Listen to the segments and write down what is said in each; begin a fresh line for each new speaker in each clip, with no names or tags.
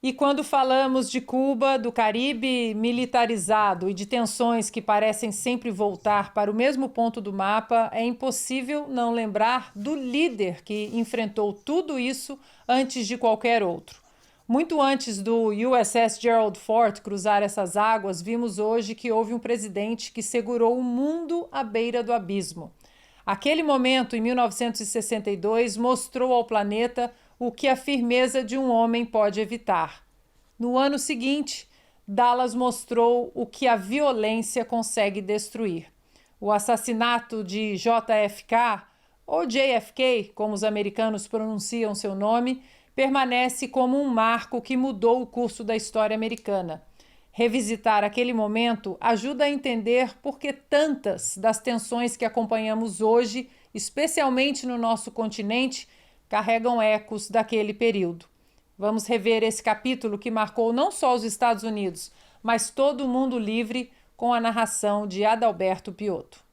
E quando falamos de Cuba, do Caribe militarizado e de tensões que parecem sempre voltar para o mesmo ponto do mapa, é impossível não lembrar do líder que enfrentou tudo isso antes de qualquer outro. Muito antes do USS Gerald Ford cruzar essas águas, vimos hoje que houve um presidente que segurou o mundo à beira do abismo. Aquele momento, em 1962, mostrou ao planeta o que a firmeza de um homem pode evitar. No ano seguinte, Dallas mostrou o que a violência consegue destruir. O assassinato de JFK, ou JFK, como os americanos pronunciam seu nome, permanece como um marco que mudou o curso da história americana. Revisitar aquele momento ajuda a entender por que tantas das tensões que acompanhamos hoje, especialmente no nosso continente, carregam ecos daquele período. Vamos rever esse capítulo que marcou não só os Estados Unidos, mas todo o mundo livre, com a narração de Adalberto Piotto.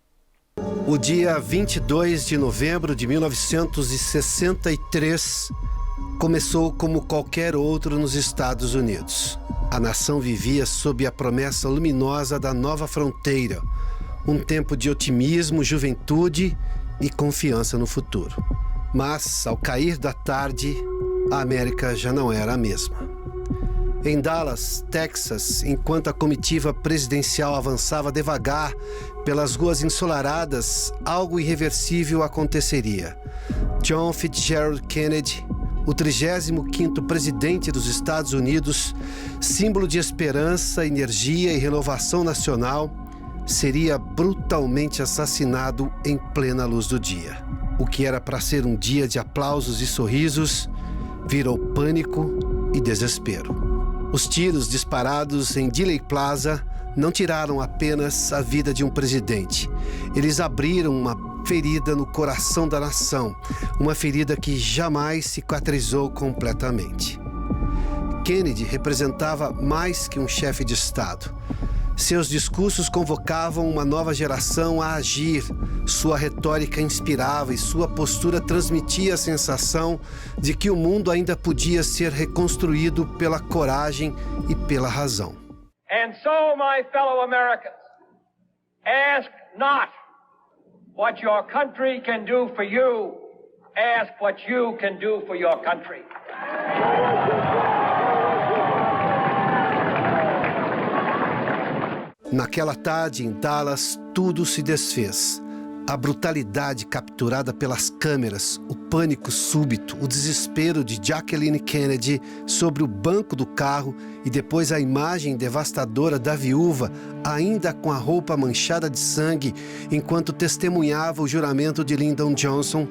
O dia 22 de novembro de 1963 começou como qualquer outro nos Estados Unidos. A nação vivia sob a promessa luminosa da nova fronteira, um tempo de otimismo, juventude e confiança no futuro. Mas, ao cair da tarde, a América já não era a mesma. Em Dallas, Texas, enquanto a comitiva presidencial avançava devagar pelas ruas ensolaradas, algo irreversível aconteceria. John Fitzgerald Kennedy, o 35º presidente dos Estados Unidos, símbolo de esperança, energia e renovação nacional, seria brutalmente assassinado em plena luz do dia. O que era para ser um dia de aplausos e sorrisos virou pânico e desespero. Os tiros disparados em Dealey Plaza não tiraram apenas a vida de um presidente. Eles abriram uma ferida no coração da nação, uma ferida que jamais cicatrizou completamente. Kennedy representava mais que um chefe de Estado. Seus discursos convocavam uma nova geração a agir, sua retórica inspirava e sua postura transmitia a sensação de que o mundo ainda podia ser reconstruído pela coragem e pela razão.
And so, my fellow Americans, ask not what your country can do for you, ask what you can do for your country.
Naquela tarde, em Dallas, tudo se desfez. A brutalidade capturada pelas câmeras, o pânico súbito, o desespero de Jacqueline Kennedy sobre o banco do carro e depois a imagem devastadora da viúva, ainda com a roupa manchada de sangue, enquanto testemunhava o juramento de Lyndon Johnson,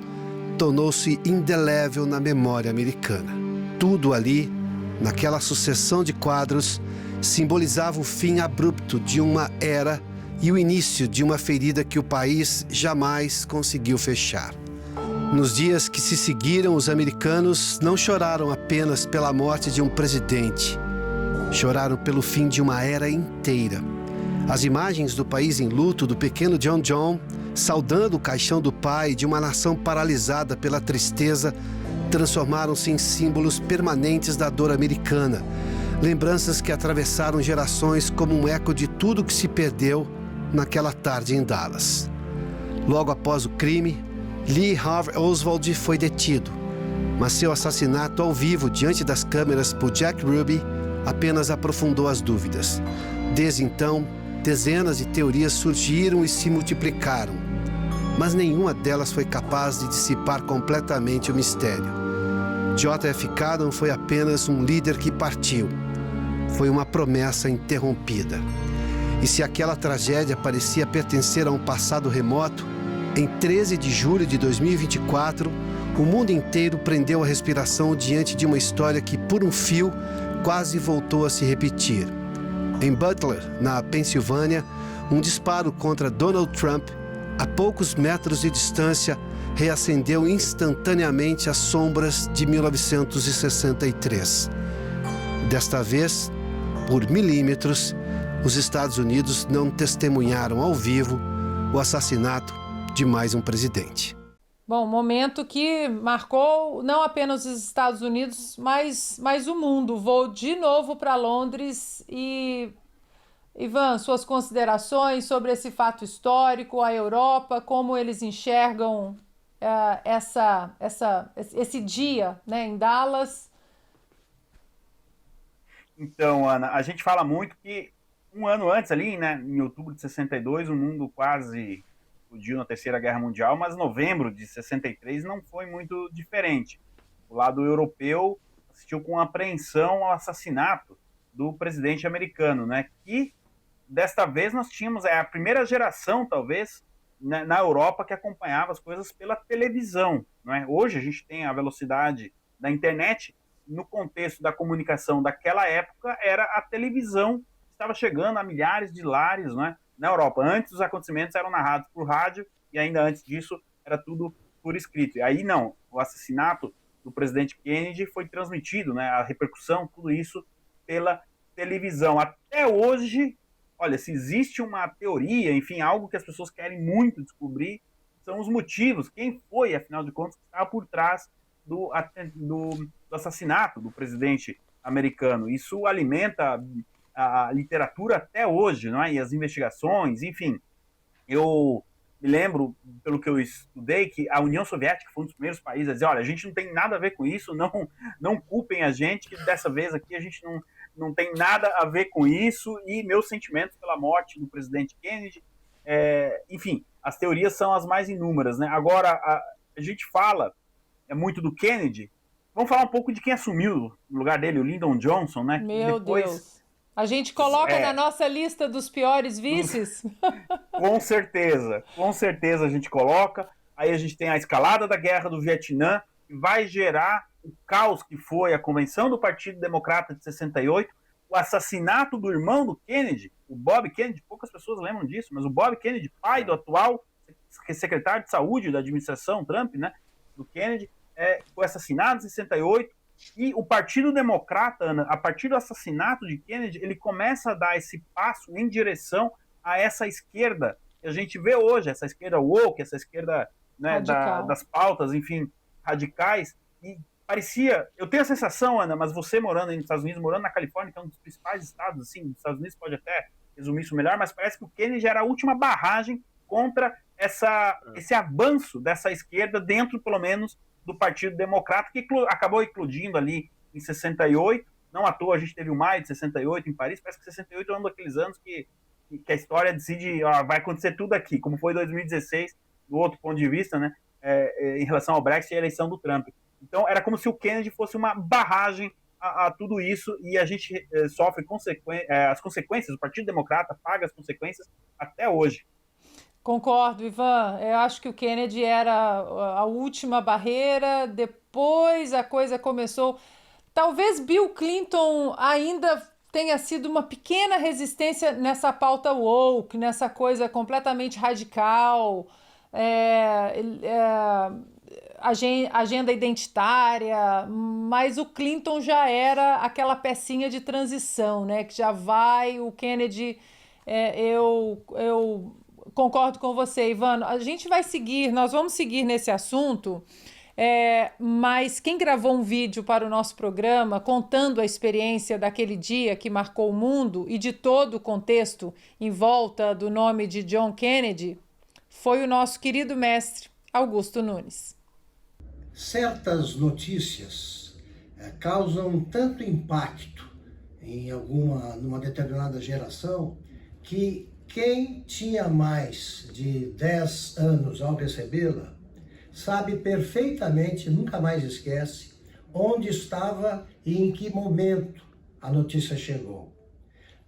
tornou-se indelével na memória americana. Tudo ali, naquela sucessão de quadros, simbolizava o fim abrupto de uma era e o início de uma ferida que o país jamais conseguiu fechar. Nos dias que se seguiram, os americanos não choraram apenas pela morte de um presidente. Choraram pelo fim de uma era inteira. As imagens do país em luto do pequeno John, saudando o caixão do pai de uma nação paralisada pela tristeza, transformaram-se em símbolos permanentes da dor americana. Lembranças que atravessaram gerações como um eco de tudo que se perdeu naquela tarde em Dallas. Logo após o crime, Lee Harvey Oswald foi detido, mas seu assassinato ao vivo diante das câmeras por Jack Ruby apenas aprofundou as dúvidas. Desde então, dezenas de teorias surgiram e se multiplicaram, mas nenhuma delas foi capaz de dissipar completamente o mistério. JFK não foi apenas um líder que partiu, foi uma promessa interrompida. E se aquela tragédia parecia pertencer a um passado remoto, em 13 de julho de 2024, o mundo inteiro prendeu a respiração diante de uma história que, por um fio, quase voltou a se repetir. Em Butler, na Pensilvânia, um disparo contra Donald Trump, a poucos metros de distância, reacendeu instantaneamente as sombras de 1963. Desta vez, por milímetros, os Estados Unidos não testemunharam ao vivo o assassinato de mais um presidente.
Bom, momento que marcou não apenas os Estados Unidos, mas o mundo. Vou de novo para Londres e, Ivan, suas considerações sobre esse fato histórico, a Europa, como eles enxergam esse dia, né, em Dallas.
Então, Ana, a gente fala muito que um ano antes ali, né, em outubro de 62, o mundo quase explodiu na Terceira Guerra Mundial, mas novembro de 63 não foi muito diferente. O lado europeu assistiu com apreensão ao assassinato do presidente americano, né, que desta vez nós tínhamos a primeira geração, talvez, né, na Europa que acompanhava as coisas pela televisão. Né? Hoje a gente tem a velocidade da internet, no contexto da comunicação daquela época, era a televisão que estava chegando a milhares de lares, né, na Europa. Antes os acontecimentos eram narrados por rádio e ainda antes disso era tudo por escrito. E aí não, o assassinato do presidente Kennedy foi transmitido, né, a repercussão, tudo isso pela televisão. Até hoje, olha, se existe uma teoria, enfim, algo que as pessoas querem muito descobrir, são os motivos, quem foi, afinal de contas, que estava por trás do assassinato do presidente americano. Isso alimenta a literatura até hoje, não é? E as investigações, enfim. Eu me lembro, pelo que eu estudei, que a União Soviética foi um dos primeiros países a dizer, olha, a gente não tem nada a ver com isso, não culpem a gente, que dessa vez aqui a gente não tem nada a ver com isso, e meus sentimentos pela morte do presidente Kennedy, enfim, as teorias são as mais inúmeras, né? Agora, a gente fala muito do Kennedy, vamos falar um pouco de quem assumiu no lugar dele, o Lyndon Johnson, né?
Meu Deus. A gente coloca na nossa lista dos piores vices?
Com certeza a gente coloca. Aí a gente tem a escalada da guerra do Vietnã, que vai gerar o caos que foi a convenção do Partido Democrata de 68, o assassinato do irmão do Kennedy, o Bob Kennedy, poucas pessoas lembram disso, mas o Bob Kennedy, pai do atual secretário de saúde da administração Trump, né, do Kennedy, foi assassinado em 68, e o Partido Democrata, Ana, a partir do assassinato de Kennedy, ele começa a dar esse passo em direção a essa esquerda que a gente vê hoje, essa esquerda woke, essa esquerda, né, das pautas, enfim, radicais, e parecia, eu tenho a sensação, Ana, mas você morando aí nos Estados Unidos, morando na Califórnia, que é um dos principais estados, assim, dos Estados Unidos, pode até resumir isso melhor, mas parece que o Kennedy era a última barragem contra esse avanço dessa esquerda dentro, pelo menos, do Partido Democrata, que acabou eclodindo ali em 68, não à toa a gente teve o maio de 68 em Paris, parece que 68 é um daqueles anos que a história decide, vai acontecer tudo aqui, como foi 2016, do outro ponto de vista, né, em relação ao Brexit e a eleição do Trump. Então, era como se o Kennedy fosse uma barragem a tudo isso, e a gente sofre as consequências, o Partido Democrata paga as consequências até hoje.
Concordo, Ivan. Eu acho que o Kennedy era a última barreira, depois a coisa começou. Talvez Bill Clinton ainda tenha sido uma pequena resistência nessa pauta woke, nessa coisa completamente radical, agenda identitária, mas o Clinton já era aquela pecinha de transição, né? Que já vai, o Kennedy, eu concordo com você, Ivan. A gente vai seguir, nós vamos seguir nesse assunto, mas quem gravou um vídeo para o nosso programa contando a experiência daquele dia que marcou o mundo e de todo o contexto em volta do nome de John Kennedy foi o nosso querido mestre Augusto Nunes.
Certas notícias causam tanto impacto numa determinada geração que quem tinha mais de 10 anos ao recebê-la sabe perfeitamente, nunca mais esquece, onde estava e em que momento a notícia chegou.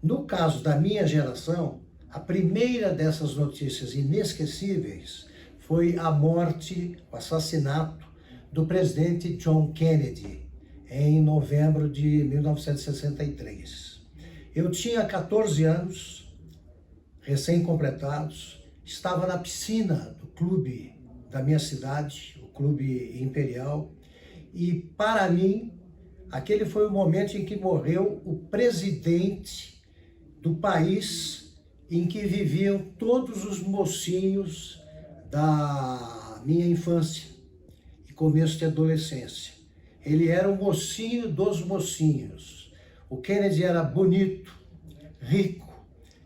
No caso da minha geração, a primeira dessas notícias inesquecíveis foi a morte, o assassinato do presidente John Kennedy, em novembro de 1963. Eu tinha 14 anos, recém-completados, estava na piscina do clube da minha cidade, o Clube Imperial, e para mim, aquele foi o momento em que morreu o presidente do país em que viviam todos os mocinhos da minha infância e começo de adolescência. Ele era o mocinho dos mocinhos. O Kennedy era bonito, rico,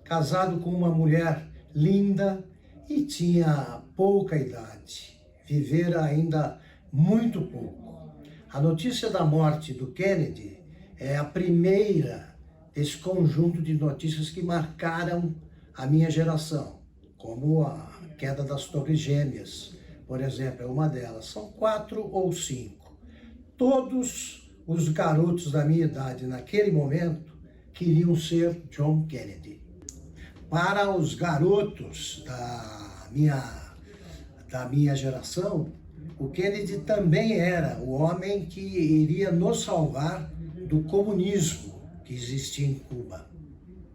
casado com uma mulher linda e tinha pouca idade. Vivera ainda muito pouco. A notícia da morte do Kennedy é a primeira desse conjunto de notícias que marcaram a minha geração, como a queda das Torres Gêmeas, por exemplo, é uma delas. São 4 ou 5. Todos os garotos da minha idade, naquele momento, queriam ser John Kennedy. Para os garotos da minha geração, o Kennedy também era o homem que iria nos salvar do comunismo que existia em Cuba.